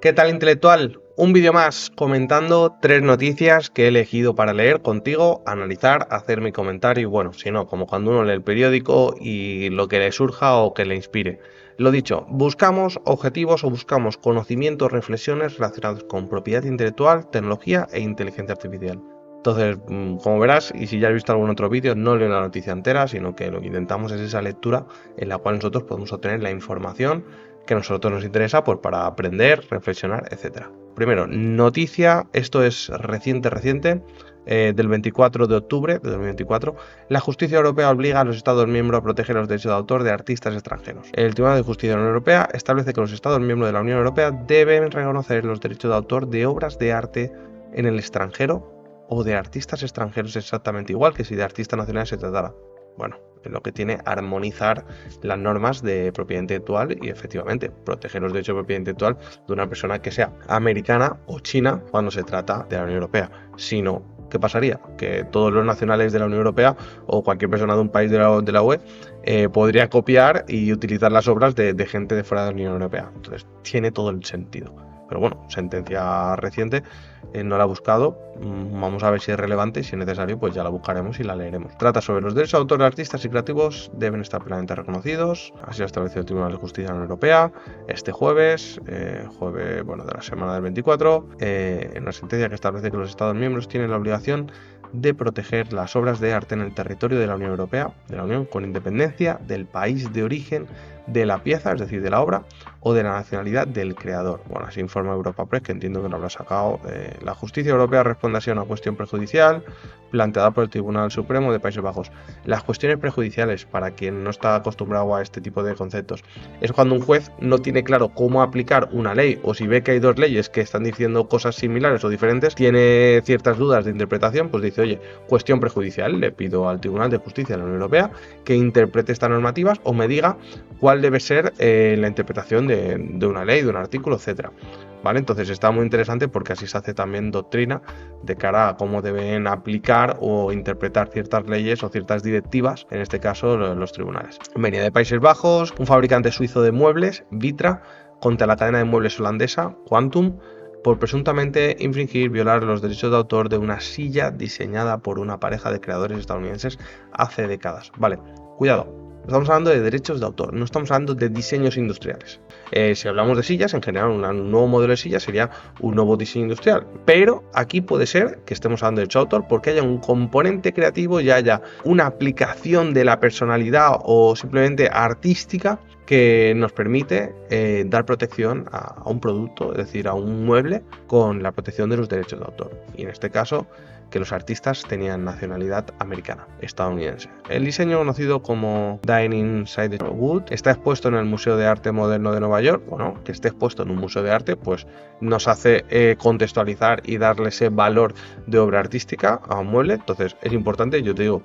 ¿Qué tal, intelectual? Un vídeo más comentando 3 noticias que he elegido para leer contigo, analizar, hacer mi comentario y bueno, si no, como cuando uno lee el periódico y lo que le surja o que le inspire. Lo dicho, buscamos objetivos o buscamos conocimientos, reflexiones relacionados con propiedad intelectual, tecnología e inteligencia artificial. Entonces, como verás, y si ya has visto algún otro vídeo, no leo la noticia entera, sino que lo que intentamos es esa lectura en la cual nosotros podemos obtener la información que a nosotros nos interesa pues, para aprender, reflexionar, etc. Primero, noticia, esto es reciente, del 24 de octubre de 2024, la justicia europea obliga a los Estados miembros a proteger los derechos de autor de artistas extranjeros. El Tribunal de Justicia de la Unión Europea establece que los Estados miembros de la Unión Europea deben reconocer los derechos de autor de obras de arte en el extranjero o de artistas extranjeros exactamente igual que si de artistas nacionales se tratara. Bueno, lo que tiene armonizar las normas de propiedad intelectual y efectivamente proteger los derechos de propiedad intelectual de una persona que sea americana o china cuando se trata de la Unión Europea. Si no, ¿qué pasaría? Que todos los nacionales de la Unión Europea o cualquier persona de un país de la UE podría copiar y utilizar las obras de gente de fuera de la Unión Europea. Entonces tiene todo el sentido. Pero bueno, sentencia reciente, no la he buscado, vamos a ver si es relevante y si es necesario pues ya la buscaremos y la leeremos. Trata sobre los derechos de autor de artistas y creativos deben estar plenamente reconocidos, así lo ha establecido el Tribunal de Justicia de la Unión Europea este jueves, de la semana del 24, en una sentencia que establece que los Estados miembros tienen la obligación de proteger las obras de arte en el territorio de la Unión Europea, de la Unión, con independencia del país de origen de la pieza, es decir, de la obra, o de la nacionalidad del creador. Bueno, así informa Europa Press, que entiendo que lo habrá sacado. La justicia europea responde así a una cuestión prejudicial planteada por el Tribunal Supremo de Países Bajos. Las cuestiones prejudiciales, para quien no está acostumbrado a este tipo de conceptos, es cuando un juez no tiene claro cómo aplicar una ley, o si ve que hay dos leyes que están diciendo cosas similares o diferentes, tiene ciertas dudas de interpretación, pues dice, oye, cuestión prejudicial, le pido al Tribunal de Justicia de la Unión Europea que interprete estas normativas o me diga cuál debe ser la interpretación de una ley, de un artículo, etcétera. ¿Vale? Entonces está muy interesante porque así se hace también doctrina de cara a cómo deben aplicar o interpretar ciertas leyes o ciertas directivas, en este caso los tribunales. Venía de Países Bajos, un fabricante suizo de muebles, Vitra, contra la cadena de muebles holandesa, Quantum, por presuntamente infringir, violar los derechos de autor de una silla diseñada por una pareja de creadores estadounidenses hace décadas. Vale, cuidado. Estamos hablando de derechos de autor, no estamos hablando de diseños industriales. Si hablamos de sillas, en general un nuevo modelo de silla sería un nuevo diseño industrial. Pero aquí puede ser que estemos hablando de derecho de autor porque haya un componente creativo y haya una aplicación de la personalidad o simplemente artística que nos permite dar protección a un producto, es decir, a un mueble con la protección de los derechos de autor. Y en este caso, que los artistas tenían nacionalidad americana, estadounidense. El diseño, conocido como Dining Side Wood, está expuesto en el Museo de Arte Moderno de Nueva York. Bueno, que esté expuesto en un museo de arte, pues nos hace contextualizar y darle ese valor de obra artística a un mueble. Entonces es importante, yo te digo,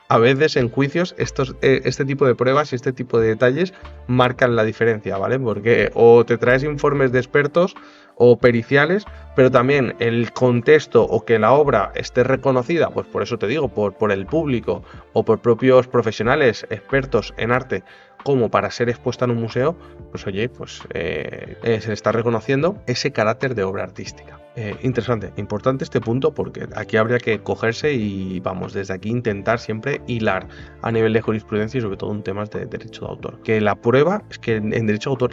a veces en juicios este tipo de pruebas y este tipo de detalles marcan la diferencia, ¿vale? Porque o te traes informes de expertos o periciales, pero también el contexto o que la obra esté reconocida, pues por eso te digo, por el público o por propios profesionales expertos en arte, como para ser expuesta en un museo, pues oye, se le está reconociendo ese carácter de obra artística. Interesante, importante este punto porque aquí habría que cogerse y vamos, desde aquí intentar siempre hilar a nivel de jurisprudencia y sobre todo en temas de derecho de autor. Que la prueba es que en derecho de autor,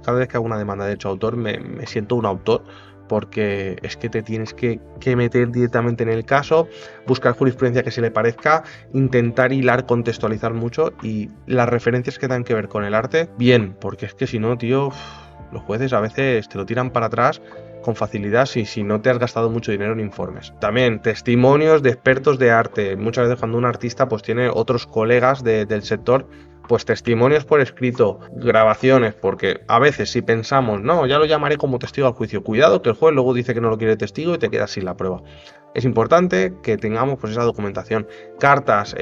cada vez que hago una demanda de derecho de autor me siento un autor, porque es que te tienes que meter directamente en el caso, buscar jurisprudencia que se le parezca, intentar hilar, contextualizar mucho y las referencias que tengan que ver con el arte, bien, porque es que si no, tío, los jueces a veces te lo tiran para atrás con facilidad si no te has gastado mucho dinero en informes. También testimonios de expertos de arte. Muchas veces cuando un artista pues tiene otros colegas del sector, pues testimonios por escrito, grabaciones, porque a veces si pensamos, no, ya lo llamaré como testigo al juicio, cuidado que el juez luego dice que no lo quiere testigo y te quedas sin la prueba. Es importante que tengamos pues esa documentación, cartas,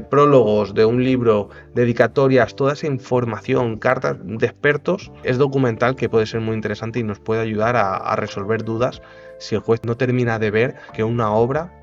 prólogos de un libro, dedicatorias, toda esa información, cartas de expertos, es documental que puede ser muy interesante y nos puede ayudar a resolver dudas si el juez no termina de ver que una obra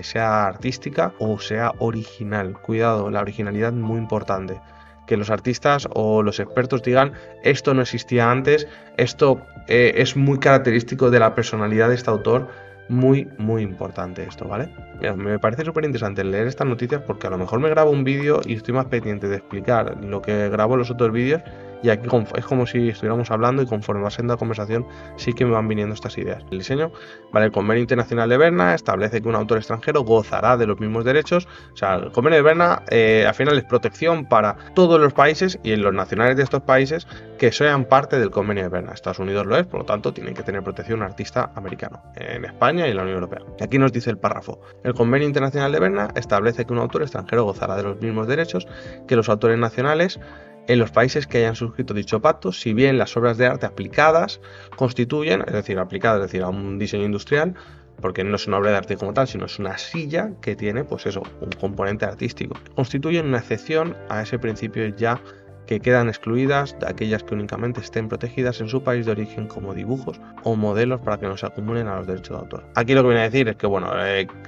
sea artística o sea original. Cuidado, la originalidad es muy importante. que los artistas o los expertos digan esto no existía antes, esto es muy característico de la personalidad de este autor. Muy importante esto, ¿vale? Mira, me parece súper interesante leer estas noticias porque a lo mejor me grabo un vídeo y estoy más pendiente de explicar lo que grabo en los otros vídeos, y aquí es como si estuviéramos hablando y conforme va siendo la conversación sí que me van viniendo estas ideas. El diseño, ¿vale? El Convenio Internacional de Berna establece que un autor extranjero gozará de los mismos derechos. O sea, el Convenio de Berna al final es protección para todos los países y los nacionales de estos países que sean parte del Convenio de Berna. Estados Unidos lo es, por lo tanto tienen que tener protección un artista americano en España y en la Unión Europea. Y aquí nos dice el párrafo: el Convenio Internacional de Berna establece que un autor extranjero gozará de los mismos derechos que los autores nacionales en los países que hayan suscrito dicho pacto, si bien las obras de arte aplicadas constituyen, aplicadas, es decir, a un diseño industrial, porque no es una obra de arte como tal, sino es una silla que tiene, pues eso, un componente artístico, constituyen una excepción a ese principio ya que quedan excluidas de aquellas que únicamente estén protegidas en su país de origen como dibujos o modelos para que no se acumulen a los derechos de autor. Aquí lo que viene a decir es que, bueno,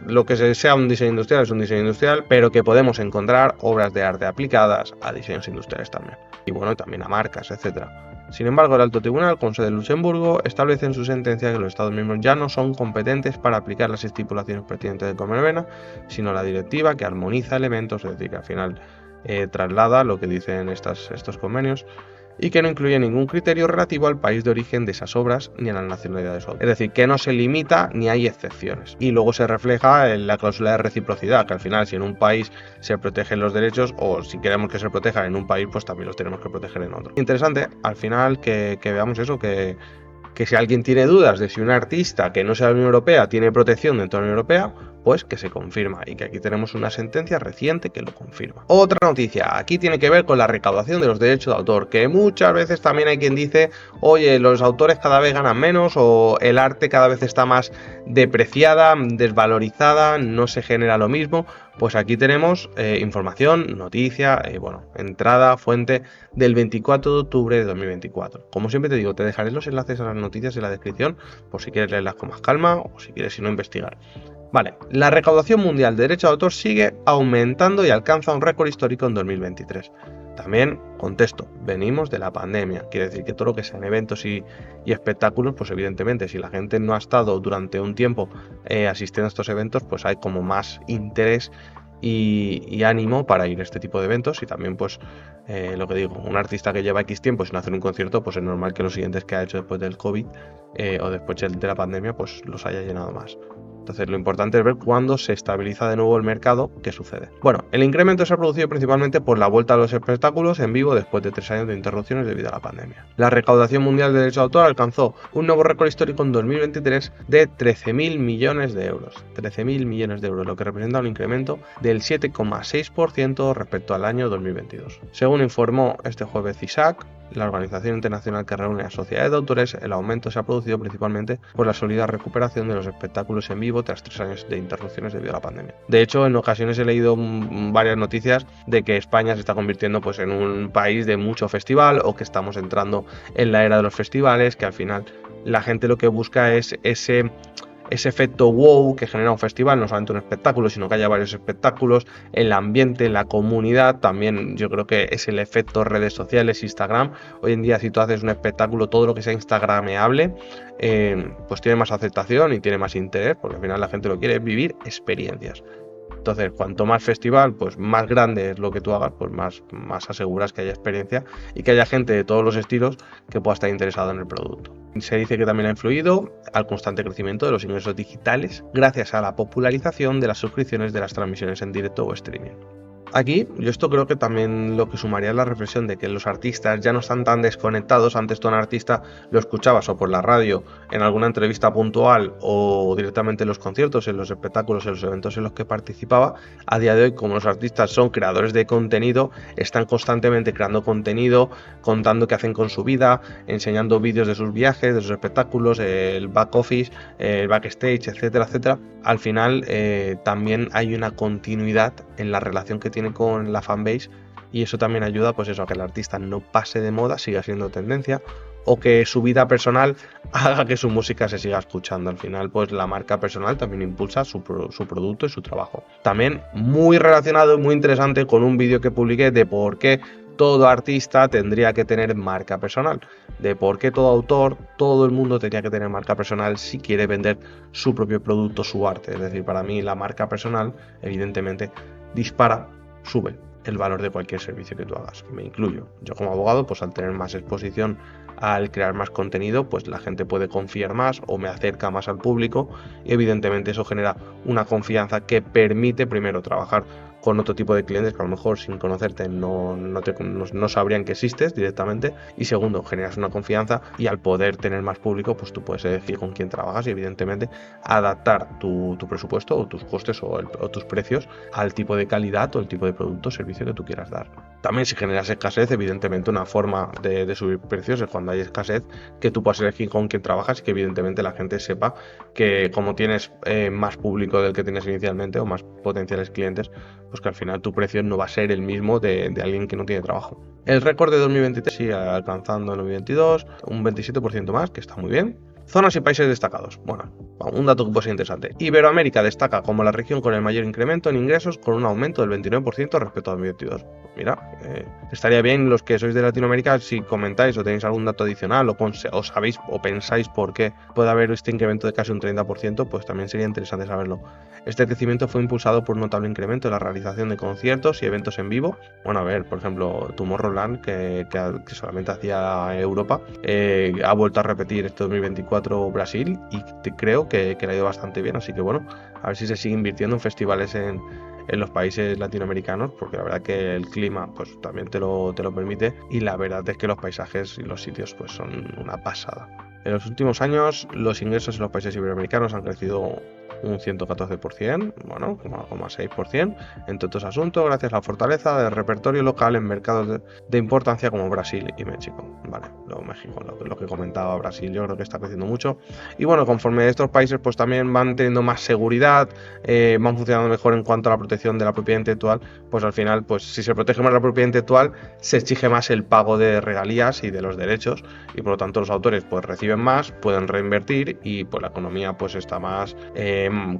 lo que sea un diseño industrial es un diseño industrial, pero que podemos encontrar obras de arte aplicadas a diseños industriales también. Y bueno, también a marcas, etcétera. Sin embargo, el Alto Tribunal, con sede en Luxemburgo, establece en su sentencia que los Estados miembros ya no son competentes para aplicar las estipulaciones pertinentes del Convenio de Berna, sino la directiva que armoniza elementos, es decir, que al final traslada lo que dicen estos convenios, y que no incluye ningún criterio relativo al país de origen de esas obras ni a la nacionalidad de su autor. Es decir, que no se limita ni hay excepciones. Y luego se refleja en la cláusula de reciprocidad, que al final si en un país se protegen los derechos, o si queremos que se protejan en un país, pues también los tenemos que proteger en otro. Interesante, al final, que veamos eso, que si alguien tiene dudas de si un artista que no sea de la Unión Europea tiene protección dentro de la Unión Europea, pues que se confirma, y que aquí tenemos una sentencia reciente que lo confirma. Otra noticia, aquí tiene que ver con la recaudación de los derechos de autor, que muchas veces también hay quien dice, oye, los autores cada vez ganan menos, o el arte cada vez está más depreciada, desvalorizada, no se genera lo mismo. Pues aquí tenemos información, noticia, entrada, fuente del 24 de octubre de 2024. Como siempre te digo, te dejaré los enlaces a las noticias en la descripción por si quieres leerlas con más calma o si quieres, si no, investigar. Vale, la recaudación mundial de derechos de autor sigue aumentando y alcanza un récord histórico en 2023. También, contexto, venimos de la pandemia, quiere decir que todo lo que sean eventos y espectáculos, pues evidentemente si la gente no ha estado durante un tiempo asistiendo a estos eventos, pues hay como más interés y ánimo para ir a este tipo de eventos. Y también pues lo que digo, un artista que lleva X tiempo sin hacer un concierto, pues es normal que los siguientes que ha hecho después del COVID o después de la pandemia pues los haya llenado más. Entonces lo importante es ver cuándo se estabiliza de nuevo el mercado, qué sucede. Bueno, el incremento se ha producido principalmente por la vuelta a los espectáculos en vivo después de 3 años de interrupciones debido a la pandemia. La recaudación mundial de derechos de autor alcanzó un nuevo récord histórico en 2023 de 13.000 millones de euros. 13.000 millones de euros, lo que representa un incremento del 7,6% respecto al año 2022. Según informó este jueves CISAC, la organización internacional que reúne a sociedades de autores, el aumento se ha producido principalmente por la sólida recuperación de los espectáculos en vivo tras 3 años de interrupciones debido a la pandemia. De hecho, en ocasiones he leído varias noticias de que España se está convirtiendo pues en un país de mucho festival, o que estamos entrando en la era de los festivales, que al final la gente lo que busca es ese efecto wow que genera un festival, no solamente un espectáculo, sino que haya varios espectáculos, el ambiente, la comunidad. También yo creo que es el efecto redes sociales, Instagram. Hoy en día si tú haces un espectáculo, todo lo que sea instagrameable, pues tiene más aceptación y tiene más interés, porque al final la gente lo quiere vivir experiencias. Entonces, cuanto más festival, pues más grande es lo que tú hagas, pues más aseguras que haya experiencia y que haya gente de todos los estilos que pueda estar interesada en el producto. Se dice que también ha influido al constante crecimiento de los ingresos digitales gracias a la popularización de las suscripciones de las transmisiones en directo o streaming. Aquí yo esto creo que también lo que sumaría es la reflexión de que los artistas ya no están tan desconectados. Antes tú a un artista lo escuchabas o por la radio, en alguna entrevista puntual, o directamente en los conciertos, en los espectáculos, en los eventos en los que participaba. A día de hoy, como los artistas son creadores de contenido, están constantemente creando contenido, contando qué hacen con su vida, enseñando vídeos de sus viajes, de sus espectáculos, el back office, el backstage, etcétera, etcétera. Al final también hay una continuidad en la relación que tiene con la fanbase, y eso también ayuda pues eso, a que el artista no pase de moda, siga siendo tendencia, o que su vida personal haga que su música se siga escuchando. Al final pues la marca personal también impulsa su producto y su trabajo. También muy relacionado y muy interesante con un vídeo que publiqué de por qué todo artista tendría que tener marca personal. De por qué todo autor, todo el mundo tendría que tener marca personal si quiere vender su propio producto, su arte. Es decir, para mí la marca personal, evidentemente, sube el valor de cualquier servicio que tú hagas. Me incluyo. Yo como abogado, pues al tener más exposición, al crear más contenido, pues la gente puede confiar más o me acerca más al público y evidentemente eso genera una confianza que permite primero trabajar con otro tipo de clientes que a lo mejor sin conocerte no sabrían que existes directamente, y segundo, generas una confianza y al poder tener más público, pues tú puedes elegir con quién trabajas y evidentemente adaptar tu presupuesto o tus costes o tus precios al tipo de calidad o el tipo de producto o servicio que tú quieras dar. También si generas escasez, evidentemente una forma de subir precios es cuando hay escasez, que tú puedas elegir con quién trabajas y que evidentemente la gente sepa que como tienes más público del que tienes inicialmente o más potenciales clientes, pues que al final tu precio no va a ser el mismo de alguien que no tiene trabajo. El récord de 2023 sigue alcanzando en 2022 un 27% más, que está muy bien. Zonas y países destacados. Bueno, un dato que puede ser interesante. Iberoamérica destaca como la región con el mayor incremento en ingresos, con un aumento del 29% respecto a 2022. Mira, estaría bien los que sois de Latinoamérica si comentáis o tenéis algún dato adicional o sabéis o pensáis por qué puede haber este incremento de casi un 30%, pues también sería interesante saberlo. Este crecimiento fue impulsado por un notable incremento en la realización de conciertos y eventos en vivo. Bueno, a ver, por ejemplo, Tomorrowland, que solamente hacía Europa, ha vuelto a repetir este 2024 Brasil y creo que le ha ido bastante bien, así que bueno, a ver si se sigue invirtiendo en festivales en los países latinoamericanos, porque la verdad que el clima pues también te lo permite y la verdad es que los paisajes y los sitios pues son una pasada. En los últimos años los ingresos en los países iberoamericanos han crecido un 114%, bueno, 1,6% entre otros asuntos, gracias a la fortaleza del repertorio local en mercados de importancia como Brasil y México. Vale, México, lo que comentaba Brasil, yo creo que está creciendo mucho. Y bueno, conforme estos países pues también van teniendo más seguridad, van funcionando mejor en cuanto a la protección de la propiedad intelectual, pues al final, pues si se protege más la propiedad intelectual, se exige más el pago de regalías y de los derechos, y por lo tanto los autores pues reciben más, pueden reinvertir y pues la economía pues está más,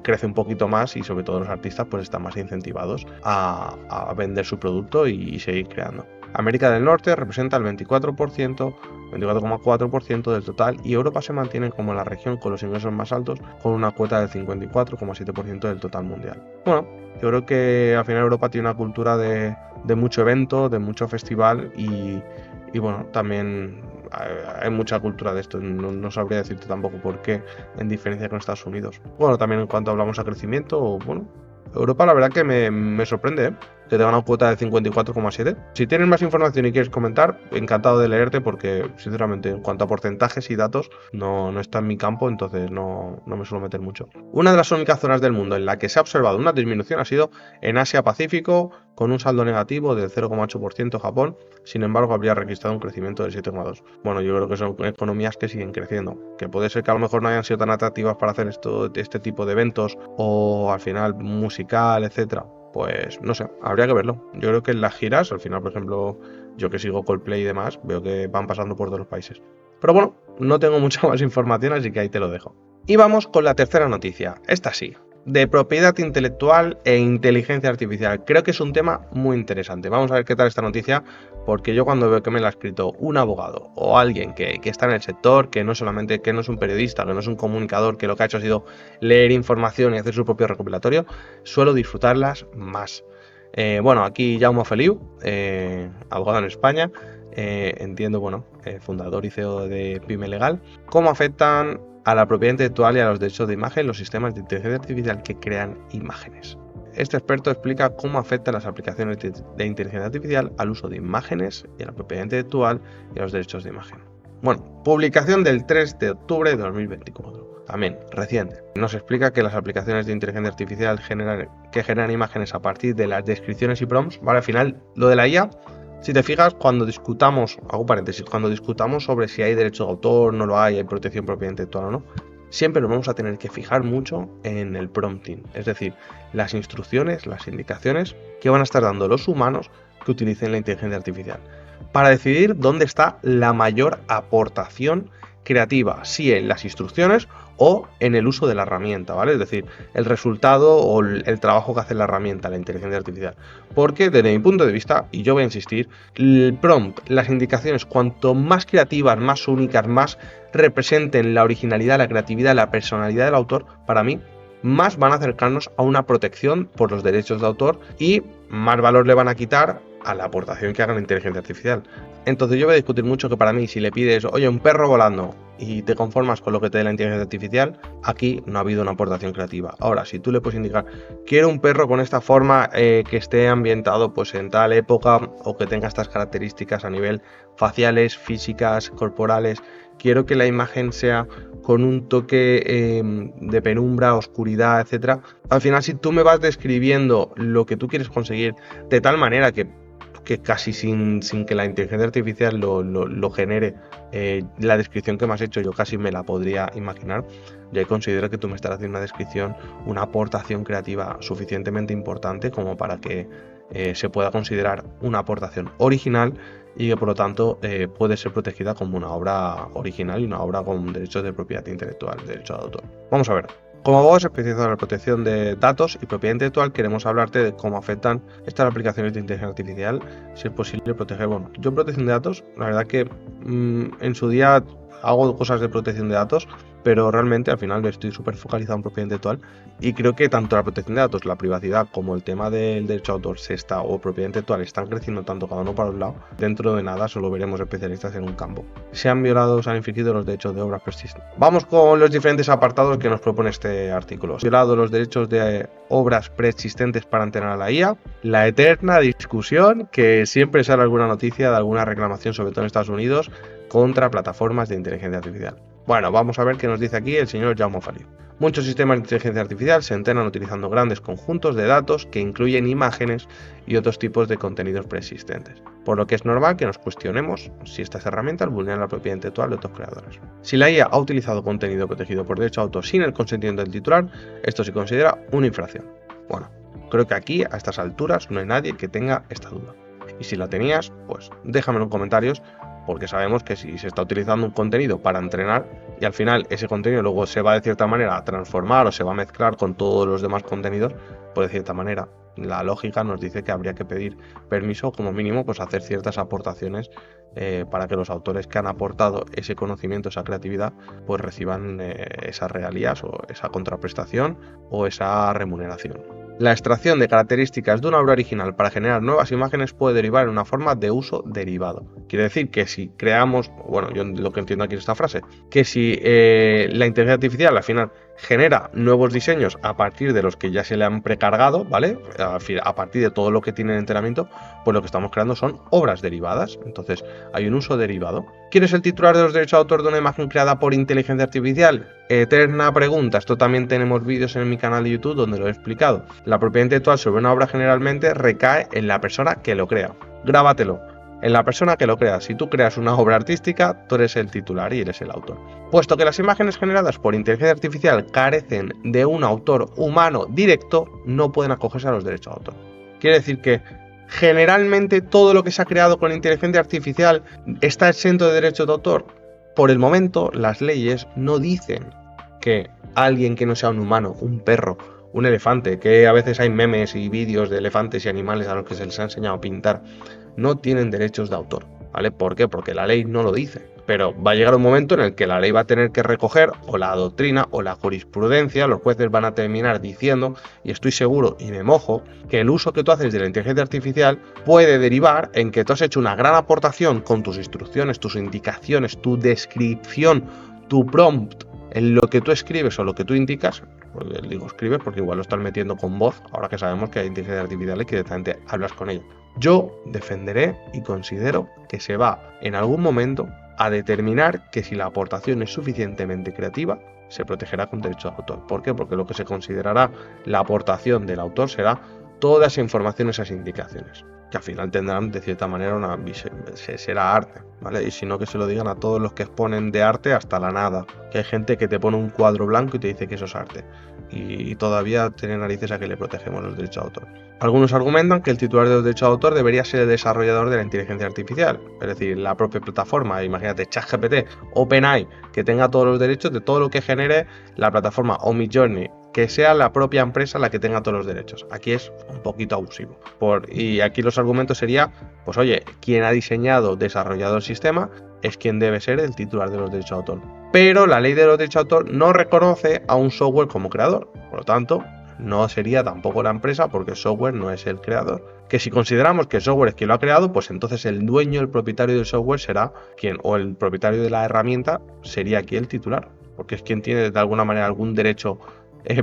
crece un poquito más y sobre todo los artistas pues están más incentivados a vender su producto y seguir creando. América del Norte representa el 24,4% del total y Europa se mantiene como la región con los ingresos más altos con una cuota del 54,7% del total mundial. Bueno, yo creo que al final Europa tiene una cultura de mucho evento, de mucho festival y bueno, también hay mucha cultura de esto, no sabría decirte tampoco por qué en diferencia con Estados Unidos. Bueno, también en cuanto hablamos a crecimiento, bueno, Europa la verdad que me sorprende, que tenga una cuota de 54,7. Si tienes más información y quieres comentar, encantado de leerte porque sinceramente en cuanto a porcentajes y datos no está en mi campo, entonces no me suelo meter mucho. Una de las únicas zonas del mundo en la que se ha observado una disminución ha sido en Asia-Pacífico, con un saldo negativo del 0,8% Japón, sin embargo habría registrado un crecimiento del 7,2%. Bueno, yo creo que son economías que siguen creciendo, que puede ser que a lo mejor no hayan sido tan atractivas para hacer este tipo de eventos o al final musical, etcétera. Pues no sé, habría que verlo. Yo creo que en las giras, al final, por ejemplo, yo que sigo Coldplay y demás, veo que van pasando por todos los países. Pero bueno, no tengo mucha más información, así que ahí te lo dejo. Y vamos con la tercera noticia, esta sí, de propiedad intelectual e inteligencia artificial. Creo que es un tema muy interesante. Vamos a ver qué tal esta noticia, porque yo cuando veo que me la ha escrito un abogado o alguien que está en el sector, que no es un periodista, que no es un comunicador, que lo que ha hecho ha sido leer información y hacer su propio recopilatorio, suelo disfrutarlas más. Bueno, aquí Jaume Feliu, abogado en España, entiendo, fundador y CEO de Pyme Legal, cómo afectan a la propiedad intelectual y a los derechos de imagen los sistemas de inteligencia artificial que crean imágenes. Este experto explica cómo afectan las aplicaciones de inteligencia artificial al uso de imágenes y a la propiedad intelectual y a los derechos de imagen. Bueno, publicación del 3 de octubre de 2024. También, reciente. Nos explica que las aplicaciones de inteligencia artificial generan imágenes a partir de las descripciones y prompts. Vale, al final, lo de la IA, si te fijas, cuando discutamos sobre si hay derecho de autor, no lo hay protección propiedad intelectual o no, siempre nos vamos a tener que fijar mucho en el prompting, es decir, las instrucciones, las indicaciones que van a estar dando los humanos que utilicen la inteligencia artificial, para decidir dónde está la mayor aportación creativa, sí en las instrucciones o en el uso de la herramienta, ¿vale? Es decir, el resultado o el trabajo que hace la herramienta, la inteligencia artificial. Porque desde mi punto de vista, y yo voy a insistir, el prompt, las indicaciones, cuanto más creativas, más únicas, más representen la originalidad, la creatividad, la personalidad del autor, para mí, más van a acercarnos a una protección por los derechos de autor y más valor le van a quitar a la aportación que haga la inteligencia artificial. Entonces yo voy a discutir mucho que para mí, si le pides, oye, un perro volando, y te conformas con lo que te dé la inteligencia artificial, aquí no ha habido una aportación creativa. Ahora, si tú le puedes indicar, quiero un perro con esta forma, que esté ambientado pues en tal época, o que tenga estas características a nivel faciales, físicas, corporales, quiero que la imagen sea con un toque de penumbra, oscuridad, etcétera. Al final, si tú me vas describiendo lo que tú quieres conseguir de tal manera que casi sin que la inteligencia artificial lo genere, la descripción que me has hecho yo casi me la podría imaginar, yo considero que tú me estás haciendo una descripción, una aportación creativa suficientemente importante como para que se pueda considerar una aportación original y que por lo tanto puede ser protegida como una obra original y una obra con derechos de propiedad intelectual, derecho de autor. Vamos a ver. Como abogados especializados en la protección de datos y propiedad intelectual, queremos hablarte de cómo afectan estas aplicaciones de inteligencia artificial, si es posible proteger. Bueno, yo en protección de datos, la verdad que en su día hago cosas de protección de datos, pero realmente al final estoy súper focalizado en propiedad intelectual y creo que tanto la protección de datos, la privacidad, como el tema del derecho de autor o propiedad intelectual están creciendo tanto cada uno para un lado. Dentro de nada solo veremos especialistas en un campo. Se han violado, se han infringido los derechos de obras persistentes. Vamos con los diferentes apartados que nos propone este artículo. Se han violado los derechos de obras preexistentes para entrenar a la IA, la eterna discusión que siempre sale alguna noticia de alguna reclamación, sobre todo en Estados Unidos, contra plataformas de inteligencia artificial. Bueno, vamos a ver qué nos dice aquí el señor Jaume Feliu. Muchos sistemas de inteligencia artificial se entrenan utilizando grandes conjuntos de datos que incluyen imágenes y otros tipos de contenidos preexistentes, por lo que es normal que nos cuestionemos si estas herramientas vulneran la propiedad intelectual de otros creadores. Si la IA ha utilizado contenido protegido por derecho de autor sin el consentimiento del titular, esto se considera una infracción. Bueno, creo que aquí, a estas alturas, no hay nadie que tenga esta duda. Y si la tenías, pues déjamelo en comentarios, porque sabemos que si se está utilizando un contenido para entrenar y al final ese contenido luego se va de cierta manera a transformar o se va a mezclar con todos los demás contenidos, pues de cierta manera la lógica nos dice que habría que pedir permiso, como mínimo, pues hacer ciertas aportaciones para que los autores que han aportado ese conocimiento, esa creatividad, pues reciban esas regalías o esa contraprestación o esa remuneración. La extracción de características de una obra original para generar nuevas imágenes puede derivar en una forma de uso derivado. Quiere decir que si creamos, bueno, yo lo que entiendo aquí es esta frase, que si la inteligencia artificial al final genera nuevos diseños a partir de los que ya se le han precargado, ¿vale? A partir de todo lo que tiene en entrenamiento, pues lo que estamos creando son obras derivadas. Entonces, hay un uso derivado. ¿Quién es el titular de los derechos de autor de una imagen creada por inteligencia artificial? Eterna pregunta. Esto también tenemos vídeos en mi canal de YouTube donde lo he explicado. La propiedad intelectual sobre una obra generalmente recae en la persona que lo crea. Grábatelo. En la persona que lo crea. Si tú creas una obra artística, tú eres el titular y eres el autor. Puesto que las imágenes generadas por inteligencia artificial carecen de un autor humano directo, no pueden acogerse a los derechos de autor. Quiere decir que generalmente todo lo que se ha creado con inteligencia artificial está exento de derechos de autor. Por el momento, las leyes no dicen que alguien que no sea un humano, un perro, un elefante, que a veces hay memes y vídeos de elefantes y animales a los que se les ha enseñado a pintar, no tienen derechos de autor, ¿vale? ¿Por qué? Porque la ley no lo dice. Pero va a llegar un momento en el que la ley va a tener que recoger, o la doctrina, o la jurisprudencia, los jueces van a terminar diciendo, y estoy seguro y me mojo, que el uso que tú haces de la inteligencia artificial puede derivar en que tú has hecho una gran aportación con tus instrucciones, tus indicaciones, tu descripción, tu prompt, en lo que tú escribes o lo que tú indicas. Pues digo escribes porque igual lo estás metiendo con voz, ahora que sabemos que hay inteligencia artificial y que directamente hablas con ella. Yo defenderé y considero que se va en algún momento a determinar que si la aportación es suficientemente creativa, se protegerá con derecho de autor. ¿Por qué? Porque lo que se considerará la aportación del autor será toda esa información, esas indicaciones, que al final tendrán de cierta manera será arte, ¿vale? Y si no, que se lo digan a todos los que exponen de arte hasta la nada, que hay gente que te pone un cuadro blanco y te dice que eso es arte. y todavía tiene narices a que le protegemos los derechos de autor. Algunos argumentan que el titular de los derechos de autor debería ser el desarrollador de la inteligencia artificial, es decir, la propia plataforma, imagínate ChatGPT, OpenAI, que tenga todos los derechos de todo lo que genere la plataforma, o Midjourney, que sea la propia empresa la que tenga todos los derechos. Aquí es un poquito abusivo. Y aquí los argumentos sería, pues oye, quien ha diseñado, desarrollado el sistema, es quien debe ser el titular de los derechos de autor. Pero la ley de los derechos de autor no reconoce a un software como creador, por lo tanto, no sería tampoco la empresa porque el software no es el creador. Que si consideramos que el software es quien lo ha creado, pues entonces el dueño, el propietario del software será quien, o el propietario de la herramienta sería aquí el titular, porque es quien tiene de alguna manera algún derecho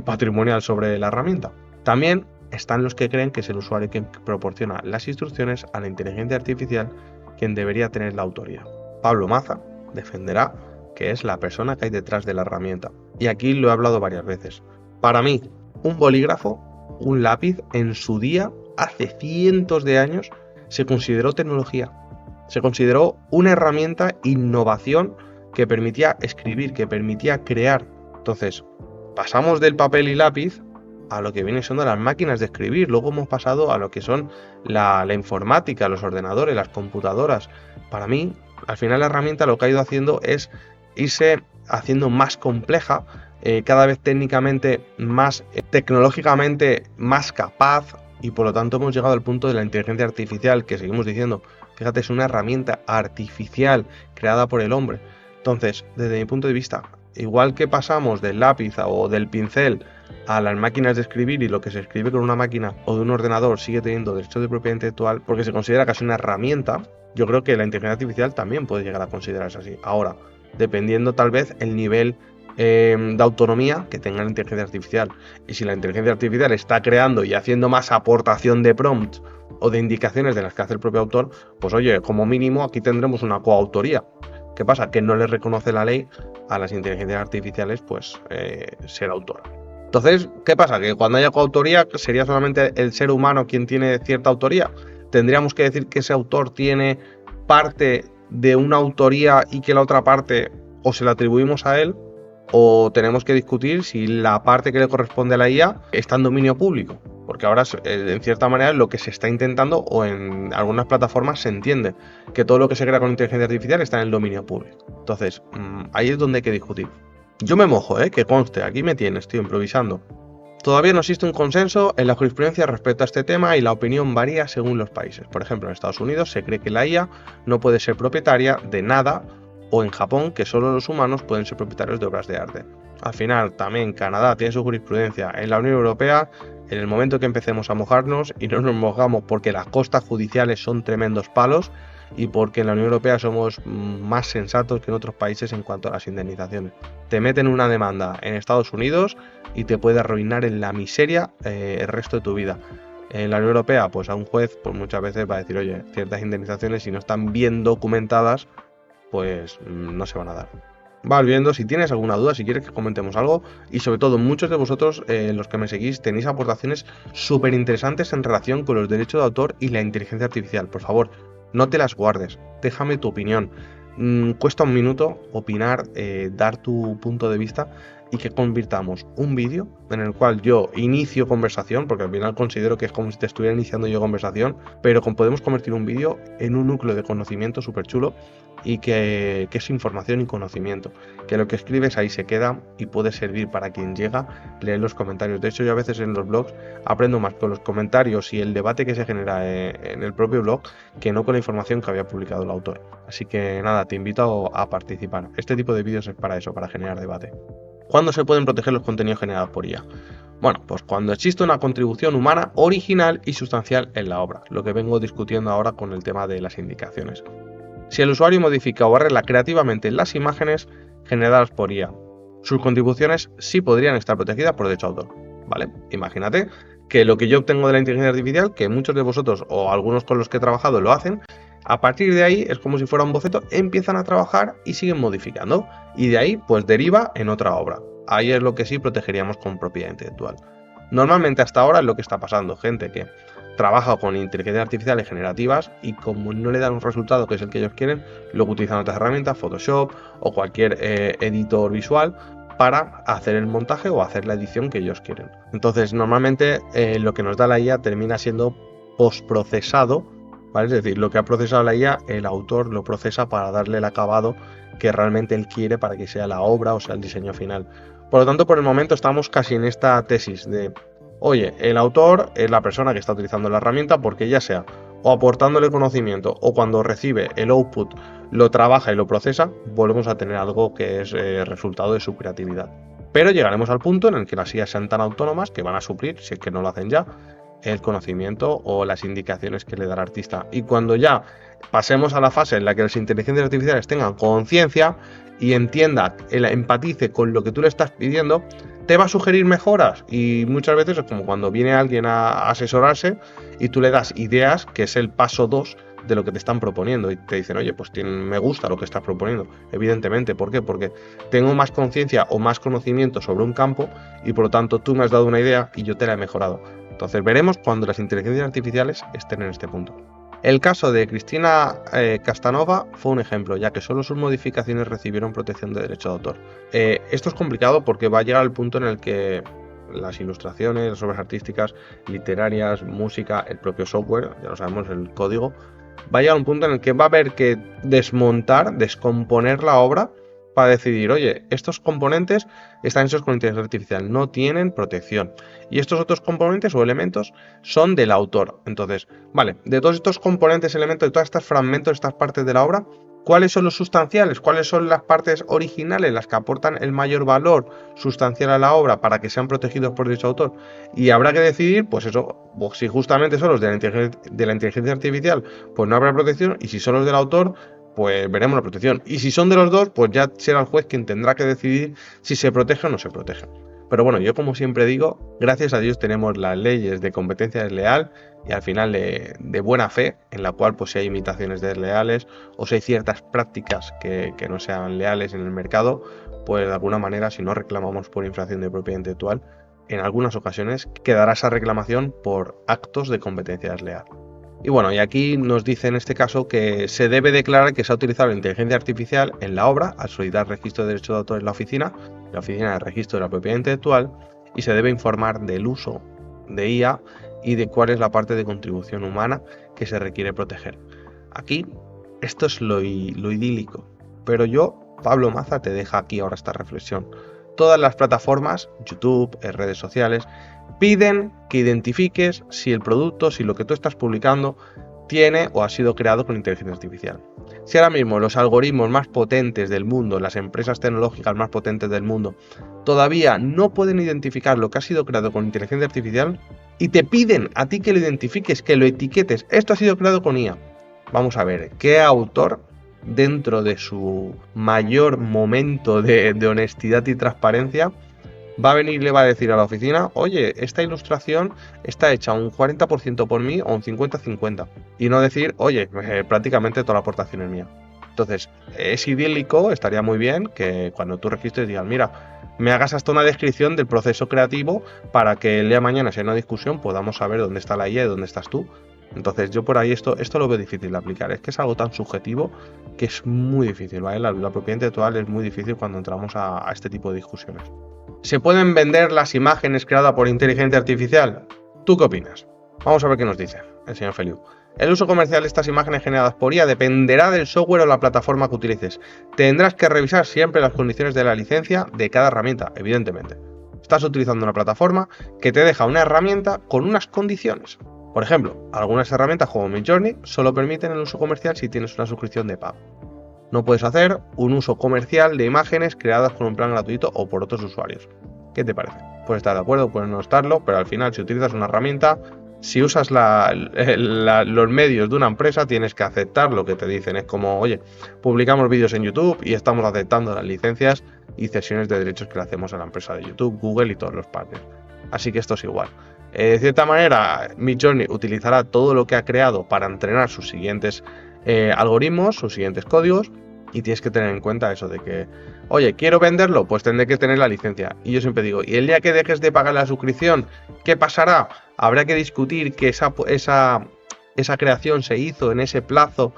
patrimonial sobre la herramienta. También están los que creen que es el usuario quien proporciona las instrucciones a la inteligencia artificial quien debería tener la autoría. Pablo Maza defenderá que es la persona que hay detrás de la herramienta. Y aquí lo he hablado varias veces. Para mí, un bolígrafo, un lápiz, en su día, hace cientos de años, se consideró tecnología. Se consideró una herramienta innovación que permitía escribir, que permitía crear. Entonces, pasamos del papel y lápiz a lo que viene siendo las máquinas de escribir. Luego hemos pasado a lo que son la informática, los ordenadores, las computadoras. Para mí, al final la herramienta lo que ha ido haciendo es irse haciendo más compleja, cada vez técnicamente más, tecnológicamente más capaz, y por lo tanto hemos llegado al punto de la inteligencia artificial, que seguimos diciendo, fíjate, es una herramienta artificial creada por el hombre. Entonces, desde mi punto de vista, igual que pasamos del lápiz o del pincel a las máquinas de escribir y lo que se escribe con una máquina o de un ordenador sigue teniendo derechos de propiedad intelectual porque se considera casi una herramienta, yo creo que la inteligencia artificial también puede llegar a considerarse así. Ahora, dependiendo tal vez el nivel de autonomía que tenga la inteligencia artificial. Y si la inteligencia artificial está creando y haciendo más aportación de prompts o de indicaciones de las que hace el propio autor, pues oye, como mínimo aquí tendremos una coautoría. ¿Qué pasa? Que no le reconoce la ley a las inteligencias artificiales pues ser autor. Entonces, ¿qué pasa? Que cuando haya coautoría sería solamente el ser humano quien tiene cierta autoría. Tendríamos que decir que ese autor tiene parte de una autoría y que la otra parte o se la atribuimos a él, o tenemos que discutir si la parte que le corresponde a la IA está en dominio público, porque ahora en cierta manera lo que se está intentando, o en algunas plataformas se entiende que todo lo que se crea con inteligencia artificial está en el dominio público. Entonces, ahí es donde hay que discutir. Yo me mojo, que conste, aquí me tienes, estoy improvisando. Todavía no existe un consenso en la jurisprudencia respecto a este tema y la opinión varía según los países. Por ejemplo, en Estados Unidos se cree que la IA no puede ser propietaria de nada, o en Japón que solo los humanos pueden ser propietarios de obras de arte. Al final, también Canadá tiene su jurisprudencia. En la Unión Europea, en el momento que empecemos a mojarnos, y no nos mojamos porque las costas judiciales son tremendos palos, y porque en la Unión Europea somos más sensatos que en otros países en cuanto a las indemnizaciones. Te meten una demanda en Estados Unidos y te puede arruinar en la miseria el resto de tu vida. En la Unión Europea, pues a un juez pues muchas veces va a decir, oye, ciertas indemnizaciones si no están bien documentadas, pues no se van a dar. Vas viendo, si tienes alguna duda, si quieres que comentemos algo, y sobre todo muchos de vosotros, los que me seguís, tenéis aportaciones súper interesantes en relación con los derechos de autor y la inteligencia artificial. Por favor, no te las guardes, déjame tu opinión. Cuesta un minuto opinar, dar tu punto de vista, y que convirtamos un vídeo en el cual yo inicio conversación, porque al final considero que es como si te estuviera iniciando yo conversación, pero podemos convertir un vídeo en un núcleo de conocimiento súper chulo y que es información y conocimiento, que lo que escribes ahí se queda y puede servir para quien llega, leer los comentarios. De hecho, yo a veces en los blogs aprendo más con los comentarios y el debate que se genera en el propio blog que no con la información que había publicado el autor. Así que nada, te invito a participar. Este tipo de vídeos es para eso, para generar debate. ¿Cuándo se pueden proteger los contenidos generados por IA? Bueno, pues cuando existe una contribución humana original y sustancial en la obra, lo que vengo discutiendo ahora con el tema de las indicaciones. Si el usuario modifica o arregla creativamente las imágenes generadas por IA, sus contribuciones sí podrían estar protegidas por derecho de autor, ¿vale? Imagínate que lo que yo obtengo de la inteligencia artificial, que muchos de vosotros o algunos con los que he trabajado lo hacen, a partir de ahí es como si fuera un boceto, empiezan a trabajar y siguen modificando, y de ahí pues deriva en otra obra. Ahí es lo que sí protegeríamos con propiedad intelectual. Normalmente hasta ahora es lo que está pasando, gente que trabaja con inteligencias artificiales generativas y como no le dan un resultado que es el que ellos quieren, luego utilizan otras herramientas, Photoshop o cualquier editor visual para hacer el montaje o hacer la edición que ellos quieren. Entonces, normalmente lo que nos da la IA termina siendo postprocesado, ¿vale? Es decir, lo que ha procesado la IA, el autor lo procesa para darle el acabado que realmente él quiere para que sea la obra o sea el diseño final. Por lo tanto, por el momento estamos casi en esta tesis de, oye, el autor es la persona que está utilizando la herramienta porque ya sea o aportándole conocimiento o cuando recibe el output lo trabaja y lo procesa, volvemos a tener algo que es resultado de su creatividad. Pero llegaremos al punto en el que las IA sean tan autónomas que van a suplir, si es que no lo hacen ya, el conocimiento o las indicaciones que le da el artista. Y cuando ya pasemos a la fase en la que las inteligencias artificiales tengan conciencia y entienda, empatice con lo que tú le estás pidiendo, te va a sugerir mejoras. Y muchas veces es como cuando viene alguien a asesorarse y tú le das ideas, que es el paso 2 de lo que te están proponiendo, y te dicen, oye, pues me gusta lo que estás proponiendo. Evidentemente, ¿por qué? Porque tengo más conciencia o más conocimiento sobre un campo y por lo tanto tú me has dado una idea y yo te la he mejorado. Entonces veremos cuando las inteligencias artificiales estén en este punto. El caso de Cristina Castanova fue un ejemplo, ya que solo sus modificaciones recibieron protección de derecho de autor. Esto es complicado porque va a llegar al punto en el que las ilustraciones, las obras artísticas, literarias, música, el propio software, ya lo sabemos, el código, va a llegar a un punto en el que va a haber que descomponer la obra para decidir, oye, estos componentes están hechos con inteligencia artificial, no tienen protección. Y estos otros componentes o elementos son del autor. Entonces, vale, de todos estos componentes, elementos, de todos estos fragmentos, estas partes de la obra, ¿cuáles son los sustanciales? ¿Cuáles son las partes originales, las que aportan el mayor valor sustancial a la obra para que sean protegidos por dicho autor? Y habrá que decidir, pues eso, pues si justamente son los de la inteligencia artificial, pues no habrá protección, y si son los del autor, pues veremos la protección. Y si son de los dos, pues ya será el juez quien tendrá que decidir si se protege o no se protege. Pero bueno, yo como siempre digo, gracias a Dios tenemos las leyes de competencia desleal y al final de buena fe, en la cual pues si hay imitaciones desleales o si hay ciertas prácticas que no sean leales en el mercado, pues de alguna manera si no reclamamos por infracción de propiedad intelectual, en algunas ocasiones quedará esa reclamación por actos de competencia desleal. Y bueno, y aquí nos dice en este caso que se debe declarar que se ha utilizado la inteligencia artificial en la obra al solicitar registro de derechos de autor en la oficina de registro de la propiedad intelectual, y se debe informar del uso de IA y de cuál es la parte de contribución humana que se requiere proteger. Aquí, esto es lo idílico, pero yo, Pablo Maza, te deja aquí ahora esta reflexión. Todas las plataformas, YouTube, redes sociales, piden que identifiques si el producto, si lo que tú estás publicando tiene o ha sido creado con inteligencia artificial. Si ahora mismo los algoritmos más potentes del mundo, las empresas tecnológicas más potentes del mundo, todavía no pueden identificar lo que ha sido creado con inteligencia artificial y te piden a ti que lo identifiques, que lo etiquetes, esto ha sido creado con IA. Vamos a ver, ¿qué autor, dentro de su mayor momento de honestidad y transparencia, va a venir y le va a decir a la oficina, oye, esta ilustración está hecha un 40% por mí o un 50-50? Y no decir, oye, prácticamente toda la aportación es mía. Entonces, es idílico, estaría muy bien que cuando tú registres digas, mira, me hagas hasta una descripción del proceso creativo para que el día de mañana, si hay una discusión, podamos saber dónde está la IA y dónde estás tú. Entonces yo por ahí esto lo veo difícil de aplicar, es que es algo tan subjetivo que es muy difícil, ¿vale? La propiedad intelectual es muy difícil cuando entramos a este tipo de discusiones. ¿Se pueden vender las imágenes creadas por inteligencia artificial? ¿Tú qué opinas? Vamos a ver qué nos dice el señor Feliu. El uso comercial de estas imágenes generadas por IA dependerá del software o la plataforma que utilices. Tendrás que revisar siempre las condiciones de la licencia de cada herramienta, evidentemente. Estás utilizando una plataforma que te deja una herramienta con unas condiciones. Por ejemplo, algunas herramientas como Midjourney solo permiten el uso comercial si tienes una suscripción de pago. No puedes hacer un uso comercial de imágenes creadas con un plan gratuito o por otros usuarios. ¿Qué te parece? Puedes estar de acuerdo, puedes no estarlo, pero al final si utilizas una herramienta, si usas los medios de una empresa, tienes que aceptar lo que te dicen. Es como, oye, publicamos vídeos en YouTube y estamos aceptando las licencias y cesiones de derechos que le hacemos a la empresa de YouTube, Google y todos los partners. Así que esto es igual. De cierta manera, Midjourney utilizará todo lo que ha creado para entrenar sus siguientes algoritmos, sus siguientes códigos, y tienes que tener en cuenta eso de que, oye, quiero venderlo, pues tendré que tener la licencia. Y yo siempre digo, y el día que dejes de pagar la suscripción, ¿qué pasará? Habrá que discutir que esa creación se hizo en ese plazo,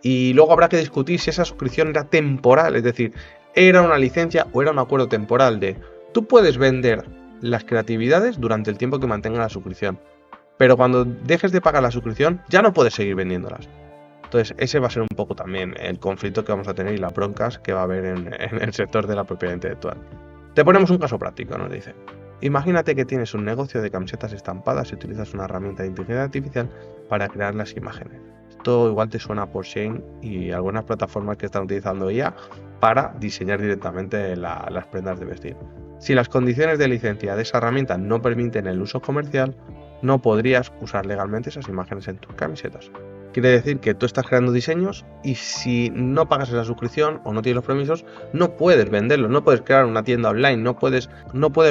y luego habrá que discutir si esa suscripción era temporal, es decir, era una licencia o era un acuerdo temporal de tú puedes vender las creatividades durante el tiempo que mantenga la suscripción, pero cuando dejes de pagar la suscripción ya no puedes seguir vendiéndolas. Entonces ese va a ser un poco también el conflicto que vamos a tener y las broncas que va a haber en el sector de la propiedad intelectual. Te ponemos un caso práctico, nos dice. Imagínate que tienes un negocio de camisetas estampadas y utilizas una herramienta de inteligencia artificial para crear las imágenes. Esto igual te suena por Shein y algunas plataformas que están utilizando IA para diseñar directamente las prendas de vestir. Si las condiciones de licencia de esa herramienta no permiten el uso comercial, no podrías usar legalmente esas imágenes en tus camisetas. Quiere decir que tú estás creando diseños y si no pagas esa suscripción o no tienes los permisos, no puedes venderlos, no puedes crear una tienda online, no puedes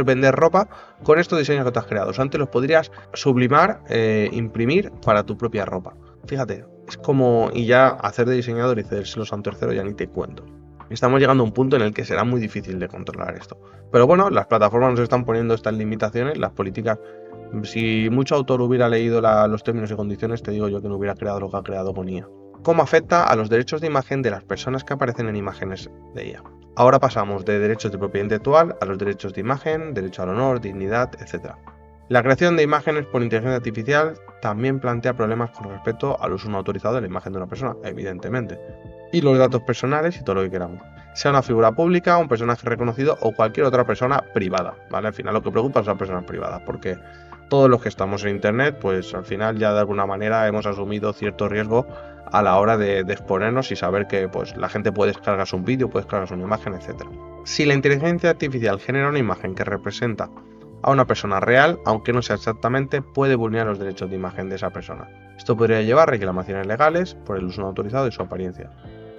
vender ropa con estos diseños que tú has creado. Antes los podrías sublimar, imprimir para tu propia ropa. Fíjate, es como, y ya hacer de diseñador y cedérselos a un tercero ya ni te cuento. Estamos llegando a un punto en el que será muy difícil de controlar esto. Pero bueno, las plataformas nos están poniendo estas limitaciones, las políticas. Si mucho autor hubiera leído los términos y condiciones, te digo yo que no hubiera creado lo que ha creado con IA. ¿Cómo afecta a los derechos de imagen de las personas que aparecen en imágenes de IA? Ahora pasamos de derechos de propiedad intelectual a los derechos de imagen, derecho al honor, dignidad, etc. La creación de imágenes por inteligencia artificial también plantea problemas con respecto al uso no autorizado de la imagen de una persona, evidentemente, y los datos personales y todo lo que queramos. Sea una figura pública, un personaje reconocido o cualquier otra persona privada, ¿vale? Al final lo que preocupa son las personas privadas, porque todos los que estamos en internet, pues al final ya de alguna manera hemos asumido cierto riesgo a la hora de exponernos y saber que pues la gente puede descargarse un vídeo, puede descargarse una imagen, etc. Si la inteligencia artificial genera una imagen que representa a una persona real, aunque no sea exactamente, puede vulnerar los derechos de imagen de esa persona. Esto podría llevar a reclamaciones legales por el uso no autorizado de su apariencia.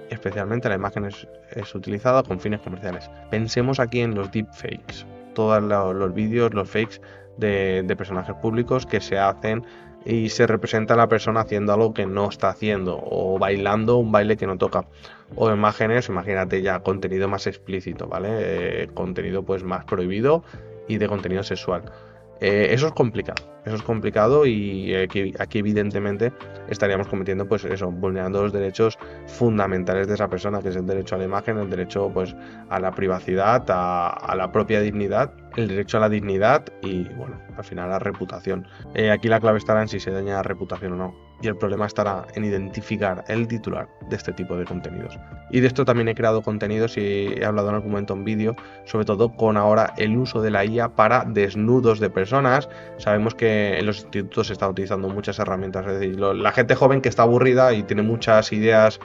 Especialmente la imagen es utilizada con fines comerciales. Pensemos aquí en los deepfakes, todos los vídeos, los fakes de personajes públicos que se hacen y se representa a la persona haciendo algo que no está haciendo o bailando un baile que no toca, o imágenes, imagínate ya contenido más explícito, ¿vale? Contenido pues más prohibido y de contenido sexual. Eso es complicado y aquí evidentemente estaríamos cometiendo pues eso, vulnerando los derechos fundamentales de esa persona, que es el derecho a la imagen, el derecho pues a la privacidad, a la propia dignidad, el derecho a la dignidad y bueno, al final a la reputación. Aquí la clave estará en si se daña la reputación o no. Y el problema estará en identificar el titular de este tipo de contenidos. Y de esto también he creado contenidos y he hablado en algún momento en vídeo, sobre todo con ahora el uso de la IA para desnudos de personas. Sabemos que en los institutos se están utilizando muchas herramientas, es decir, la gente joven que está aburrida y tiene muchas ideas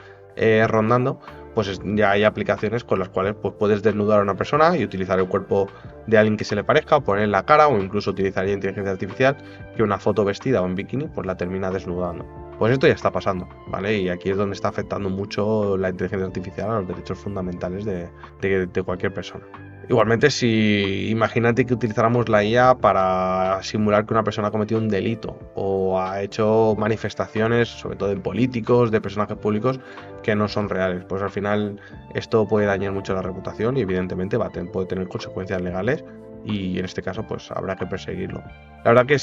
rondando, pues ya hay aplicaciones con las cuales pues, puedes desnudar a una persona y utilizar el cuerpo de alguien que se le parezca, o poner la cara, o incluso utilizaría inteligencia artificial que una foto vestida o en bikini pues la termina desnudando. Pues esto ya está pasando, ¿vale? Y aquí es donde está afectando mucho la inteligencia artificial a los derechos fundamentales de cualquier persona. Igualmente, si imagínate que utilizáramos la IA para simular que una persona ha cometido un delito o ha hecho manifestaciones, sobre todo de políticos, de personajes públicos, que no son reales, pues al final esto puede dañar mucho la reputación y evidentemente puede tener consecuencias legales y en este caso pues habrá que perseguirlo. La verdad que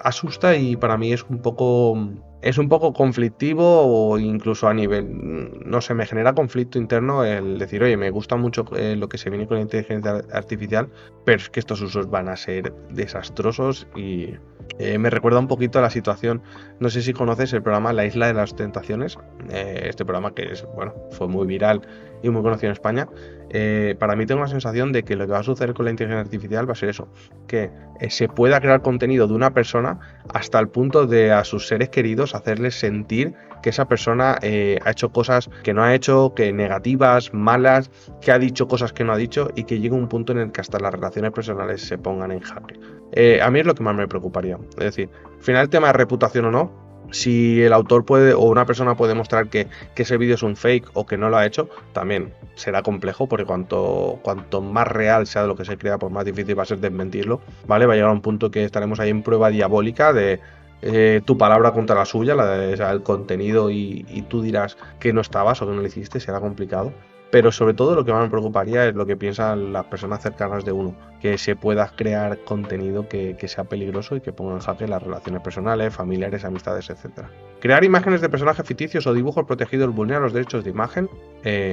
asusta y para mí es un poco conflictivo o incluso a nivel, no sé, me genera conflicto interno el decir, oye, me gusta mucho lo que se viene con la inteligencia artificial, pero es que estos usos van a ser desastrosos y me recuerda un poquito a la situación, no sé si conoces el programa La Isla de las Tentaciones, este programa que fue muy viral y muy conocido en España. Para mí tengo la sensación de que lo que va a suceder con la inteligencia artificial va a ser eso, que se pueda crear contenido de una persona hasta el punto de a sus seres queridos hacerles sentir que esa persona ha hecho cosas que no ha hecho, que negativas, malas, que ha dicho cosas que no ha dicho y que llegue un punto en el que hasta las relaciones personales se pongan en jaque. A mí es lo que más me preocuparía. Es decir, al final el tema de reputación o no, si el autor puede o una persona puede mostrar que ese vídeo es un fake o que no lo ha hecho, también será complejo porque cuanto más real sea de lo que se crea, pues más difícil va a ser desmentirlo, ¿vale? Va a llegar a un punto que estaremos ahí en prueba diabólica de tu palabra contra la suya, o sea, el contenido y tú dirás que no estabas o que no lo hiciste, será complicado. pero sobre todo lo que más me preocuparía es lo que piensan las personas cercanas de uno, que se pueda crear contenido que sea peligroso y que ponga en jaque las relaciones personales, familiares, amistades, etc. Crear imágenes de personajes ficticios o dibujos protegidos vulnera los derechos de imagen.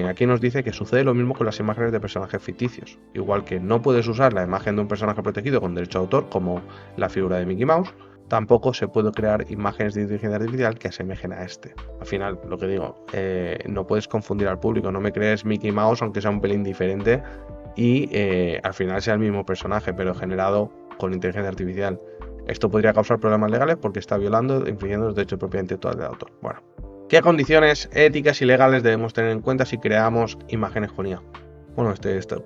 Aquí nos dice que sucede lo mismo con las imágenes de personajes ficticios. Igual que no puedes usar la imagen de un personaje protegido con derecho de autor, como la figura de Mickey Mouse, tampoco se puede crear imágenes de inteligencia artificial que asemejen a este. Al final, lo que digo, no puedes confundir al público, no me crees Mickey Mouse aunque sea un pelín diferente y al final sea el mismo personaje, pero generado con inteligencia artificial. Esto podría causar problemas legales porque está violando e infringiendo los derechos de propiedad intelectual del autor. Bueno, ¿qué condiciones éticas y legales debemos tener en cuenta si creamos imágenes con IA? Bueno,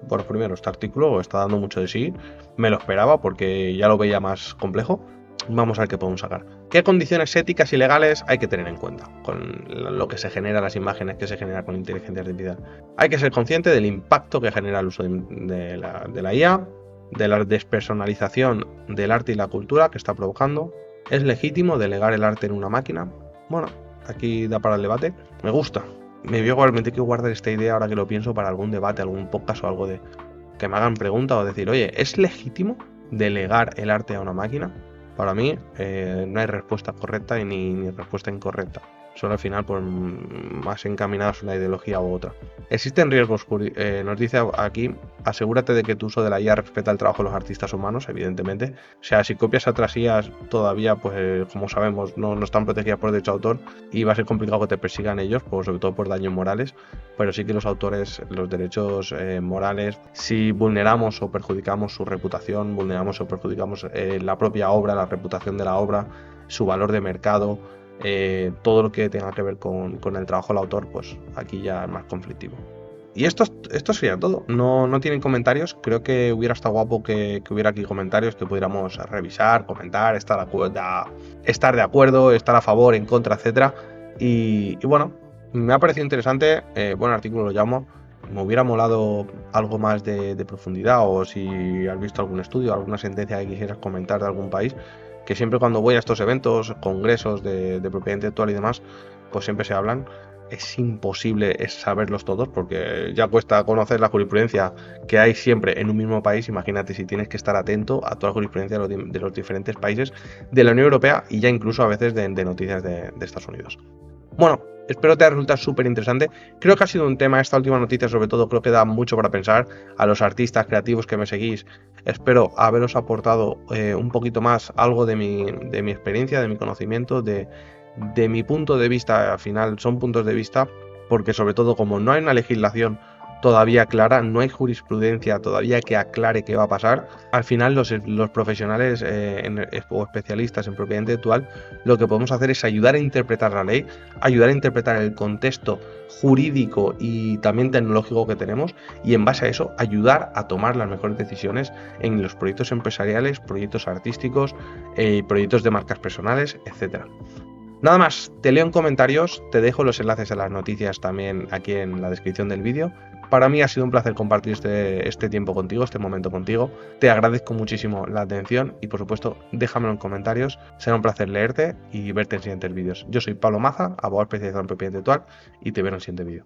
por primero, este artículo está dando mucho de sí, me lo esperaba porque ya lo veía más complejo. Vamos a ver qué podemos sacar. ¿Qué condiciones éticas y legales hay que tener en cuenta con lo que se genera, las imágenes que se generan con inteligencia artificial? Hay que ser consciente del impacto que genera el uso de la IA, de la despersonalización del arte y la cultura que está provocando. ¿Es legítimo delegar el arte en una máquina? Bueno, aquí da para el debate. Me gusta. Me voy igualmente que guardar esta idea ahora que lo pienso para algún debate, algún podcast o algo de que me hagan preguntas o decir, oye, ¿es legítimo delegar el arte a una máquina? Para mí no hay respuesta correcta y ni respuesta incorrecta. Son al final pues, más encaminados a una ideología u otra. Existen riesgos, nos dice aquí, asegúrate de que tu uso de la IA respeta el trabajo de los artistas humanos, evidentemente. O sea, si copias otras IAs todavía, pues como sabemos, no están protegidas por derecho de autor y va a ser complicado que te persigan ellos, pues, sobre todo por daños morales, pero sí que los autores, los derechos morales, si vulneramos o perjudicamos su reputación, vulneramos o perjudicamos la propia obra, la reputación de la obra, su valor de mercado, todo lo que tenga que ver con el trabajo del autor, pues aquí ya es más conflictivo. Y esto sería todo. No tienen comentarios. Creo que hubiera estado guapo que hubiera aquí comentarios que pudiéramos revisar, comentar, estar de acuerdo, estar a favor, en contra, etcétera. Y bueno, me ha parecido interesante. Buen artículo lo llamo. Me hubiera molado algo más de profundidad, o si has visto algún estudio, alguna sentencia que quisieras comentar de algún país, que siempre cuando voy a estos eventos, congresos de propiedad intelectual y demás, pues siempre se hablan. Es imposible saberlos todos porque ya cuesta conocer la jurisprudencia que hay siempre en un mismo país. Imagínate si tienes que estar atento a toda la jurisprudencia de los diferentes países de la Unión Europea y ya incluso a veces de noticias de Estados Unidos. Bueno, espero te haya resultado súper interesante. Creo que ha sido un tema, esta última noticia sobre todo, creo que da mucho para pensar a los artistas creativos que me seguís. Espero haberos aportado un poquito más algo de mi experiencia, de mi conocimiento, de mi punto de vista. Al final son puntos de vista porque sobre todo como no hay una legislación todavía clara, no hay jurisprudencia todavía que aclare qué va a pasar, al final los profesionales o especialistas en propiedad intelectual lo que podemos hacer es ayudar a interpretar la ley, ayudar a interpretar el contexto jurídico y también tecnológico que tenemos y en base a eso ayudar a tomar las mejores decisiones en los proyectos empresariales, proyectos artísticos, proyectos de marcas personales, etcétera. Nada más, te leo en comentarios, te dejo los enlaces a las noticias también aquí en la descripción del vídeo. Para mí ha sido un placer compartir este tiempo contigo, este momento contigo. Te agradezco muchísimo la atención y por supuesto déjamelo en comentarios. Será un placer leerte y verte en siguientes vídeos. Yo soy Pablo Maza, abogado especializado en propiedad intelectual y te veo en el siguiente vídeo.